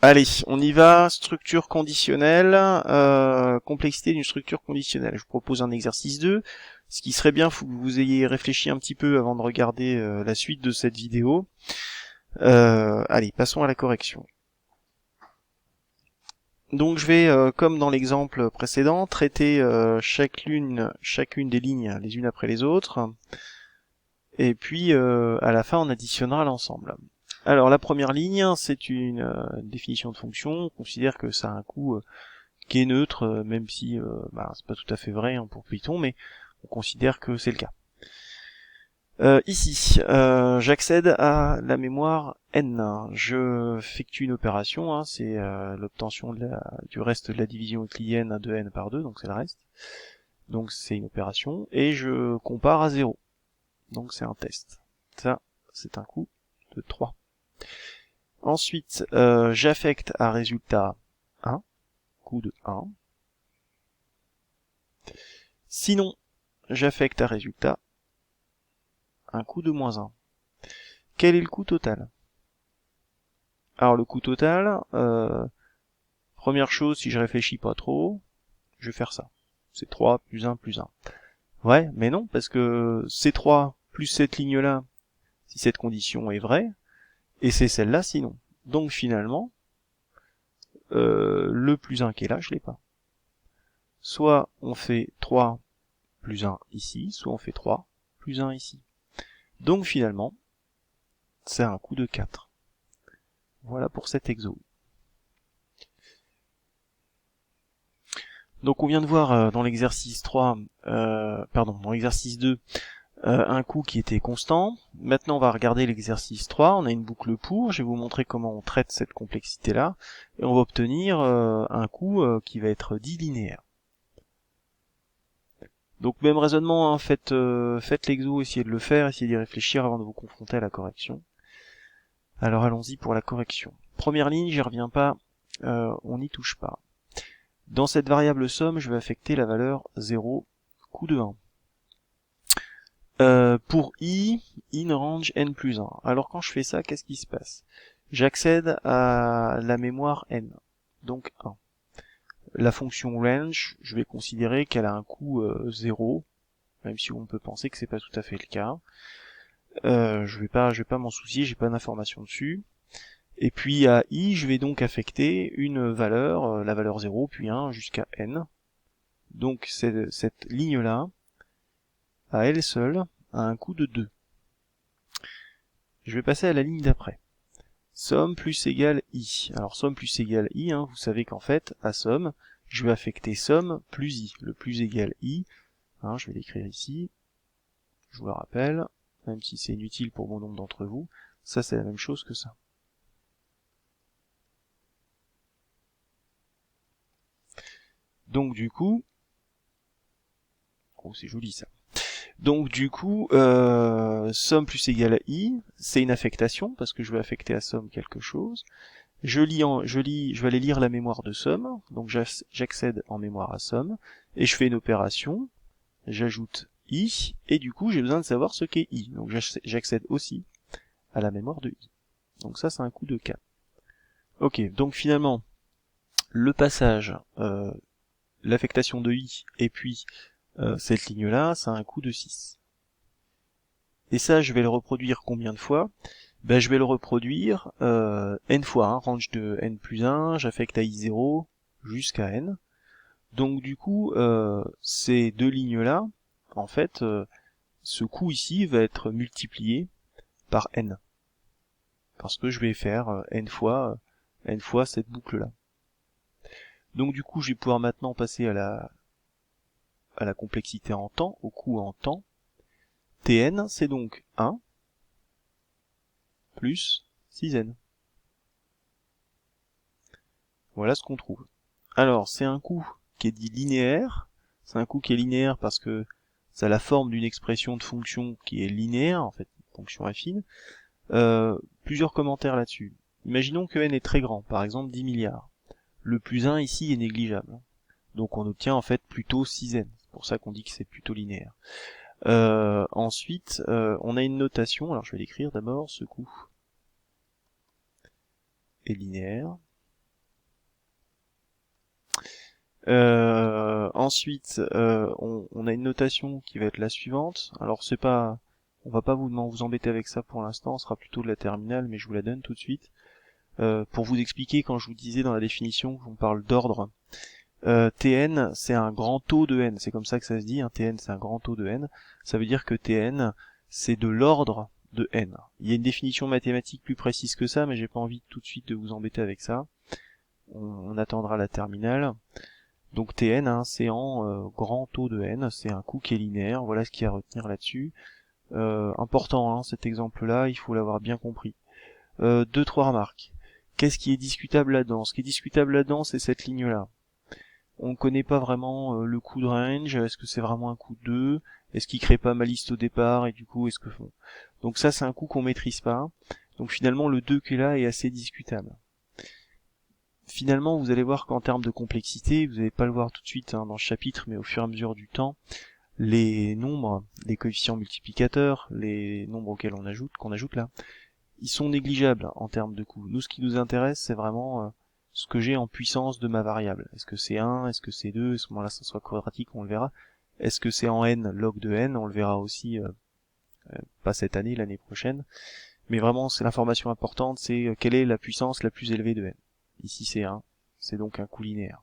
Allez, on y va, structure conditionnelle, complexité d'une structure conditionnelle. Je vous propose un exercice 2. Ce qui serait bien, faut que vous ayez réfléchi un petit peu avant de regarder la suite de cette vidéo. Allez, passons à la correction. Donc je vais, comme dans l'exemple précédent, traiter chacune des lignes les unes après les autres. Et puis à la fin, on additionnera l'ensemble. Alors la première ligne, c'est une définition de fonction. On considère que ça a un coût qui est neutre, même si c'est pas tout à fait vrai pour Python, mais on considère que c'est le cas. Ici, j'accède à la mémoire n. Je effectue une opération, c'est l'obtention du reste de la division euclidienne de n par 2, donc c'est le reste. Donc c'est une opération, et je compare à 0. Donc c'est un test. Ça, c'est un coût de 3. Ensuite, j'affecte à résultat 1, coût de 1. Sinon, j'affecte à résultat un coût de moins 1. Quel est le coût total? Alors le coût total, première chose, si je réfléchis pas trop, je vais faire ça. C'est 3 plus 1 plus 1. Ouais, mais non, parce que c'est 3 plus cette ligne-là, si cette condition est vraie, et c'est celle-là sinon. Donc finalement, le plus 1 qui est là, je l'ai pas. Soit on fait 3 plus 1 ici, soit on fait 3 plus 1 ici. Donc finalement, c'est un coût de 4. Voilà pour cet exo. Donc on vient de voir dans l'exercice 3, dans l'exercice 2, un coût qui était constant. Maintenant on va regarder l'exercice 3, on a une boucle pour, je vais vous montrer comment on traite cette complexité-là, et on va obtenir un coût qui va être dit linéaire. Donc même raisonnement, faites l'exo, essayez de le faire, essayez d'y réfléchir avant de vous confronter à la correction. Alors allons-y pour la correction. Première ligne, j'y reviens pas, on n'y touche pas. Dans cette variable somme, je vais affecter la valeur 0, coût de 1. Pour in range n plus 1. Alors quand je fais ça, qu'est-ce qui se passe? J'accède à la mémoire n, donc 1. La fonction range, je vais considérer qu'elle a un coût 0, même si on peut penser que c'est pas tout à fait le cas. Je vais pas m'en soucier, j'ai pas d'informations dessus. Et puis à i, je vais donc affecter une valeur, la valeur 0, puis 1 jusqu'à n. Donc cette ligne-là, à elle seule, a un coût de 2. Je vais passer à la ligne d'après. Somme plus égale i. Alors somme plus égale i, vous savez qu'en fait, à somme, je vais affecter somme plus i. Le plus égale i, je vais l'écrire ici, je vous le rappelle, même si c'est inutile pour bon nombre d'entre vous, ça c'est la même chose que ça. Donc du coup, oh c'est joli ça. Donc du coup, somme plus égale à i, c'est une affectation, parce que je vais affecter à somme quelque chose. Je vais aller lire la mémoire de somme, donc j'accède en mémoire à somme, et je fais une opération, j'ajoute i, et du coup j'ai besoin de savoir ce qu'est i, donc j'accède aussi à la mémoire de i. Donc ça c'est un coût de 4. Ok, donc finalement, le passage, l'affectation de i, et puis cette ligne-là, ça a un coût de 6. Et ça, je vais le reproduire combien de fois? Je vais le reproduire n fois, range de n plus 1, j'affecte à i0 jusqu'à n. Donc du coup, ces deux lignes-là, en fait, ce coût ici va être multiplié par n. Parce que je vais faire n fois cette boucle-là. Donc du coup, je vais pouvoir maintenant passer à la complexité en temps, au coût en temps. Tn, c'est donc 1 plus 6n. Voilà ce qu'on trouve. Alors, c'est un coût qui est dit linéaire. C'est un coût qui est linéaire parce que ça a la forme d'une expression de fonction qui est linéaire, en fait, fonction affine. Plusieurs commentaires là-dessus. Imaginons que n est très grand, par exemple 10 milliards. Le plus 1 ici est négligeable. Donc on obtient en fait plutôt 6n. C'est pour ça qu'on dit que c'est plutôt linéaire. Ensuite, on a une notation. Alors je vais l'écrire d'abord. Ce coût est linéaire. Ensuite, on a une notation qui va être la suivante. Alors c'est pas, on va pas vous embêter avec ça pour l'instant, on sera plutôt de la terminale, mais je vous la donne tout de suite. Pour vous expliquer, quand je vous disais dans la définition qu'on parle d'ordre, Tn c'est un grand taux de n, c'est comme ça que ça se dit, hein, Tn c'est un grand taux de n, ça veut dire que Tn c'est de l'ordre de n. Il y a une définition mathématique plus précise que ça, mais j'ai pas envie tout de suite de vous embêter avec ça. On attendra la terminale. Donc Tn, hein, c'est en grand taux de n, c'est un coût qui est linéaire, voilà ce qu'il y a à retenir là-dessus. Important, hein, cet exemple-là, il faut l'avoir bien compris. Deux, trois remarques. Qu'est-ce qui est discutable là-dedans? Ce qui est discutable là-dedans, c'est cette ligne-là. On ne connaît pas vraiment le coût de range, est-ce que c'est vraiment un coût de 2? Est-ce qu'il crée pas ma liste au départ, et du coup, est-ce que... Donc ça, c'est un coût qu'on maîtrise pas. Donc finalement, le 2 qui est là est assez discutable. Finalement, vous allez voir qu'en termes de complexité, vous n'allez pas le voir tout de suite hein, dans ce chapitre, mais au fur et à mesure du temps, les nombres, les coefficients multiplicateurs, les nombres auxquels qu'on ajoute là, ils sont négligeables en termes de coût. Nous, ce qui nous intéresse, c'est vraiment ce que j'ai en puissance de ma variable. Est-ce que c'est 1, est-ce que c'est 2, à ce moment-là, ça soit quadratique, on le verra. Est-ce que c'est en n, log de n, on le verra aussi, pas cette année, l'année prochaine. Mais vraiment, c'est l'information importante, c'est quelle est la puissance la plus élevée de n. Ici c'est 1, c'est donc un coût linéaire.